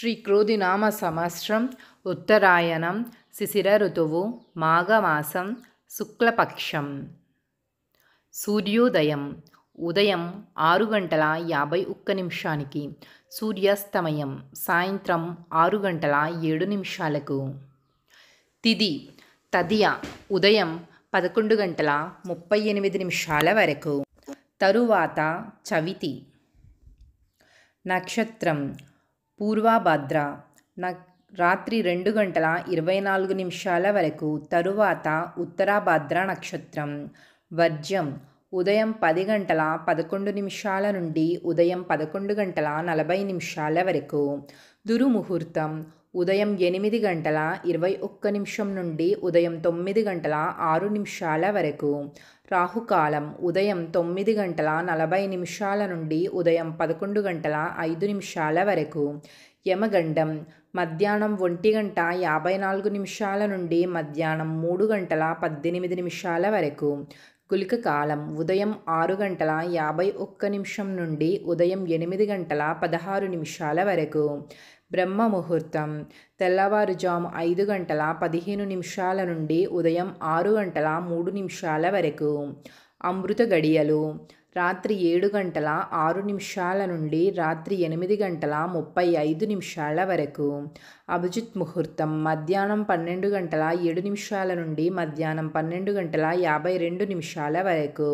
శ్రీ క్రోధినామ సంవత్సరం ఉత్తరాయణం శిశిర ఋతువు మాఘమాసం శుక్లపక్షం. సూర్యోదయం ఉదయం 6:51 సూర్యాస్తమయం సాయంత్రం 6:07. తిథి తదియ ఉదయం 11:38 వరకు. తరువాత చవితి. నక్షత్రం పూర్వభద్ర రాత్రి 2:24 వరకు. తరువాత ఉత్తరభద్ర నక్షత్రం. వర్జ్యం ఉదయం 10:11 నుండి ఉదయం 11:40 వరకు. దుర్ముహూర్తం ఉదయం 8:21 నుండి ఉదయం 9:06 వరకు. రాహుకాలం ఉదయం 9:40 నుండి ఉదయం 11:05 వరకు. యమగండం మధ్యాహ్నం 1:54 నుండి మధ్యాహ్నం 3:18 వరకు. గుళిక కాలం ఉదయం 6:51 నుండి ఉదయం 8:16 వరకు. బ్రహ్మ ముహూర్తం తెల్లవారుజాము 5:15 నుండి ఉదయం 6:03 వరకు. అమృత గడియలు రాత్రి 7:06 నుండి రాత్రి 8:35 వరకు. అభిజిత్ ముహూర్తం మధ్యాహ్నం 12:07 నుండి మధ్యాహ్నం 12:52 వరకు.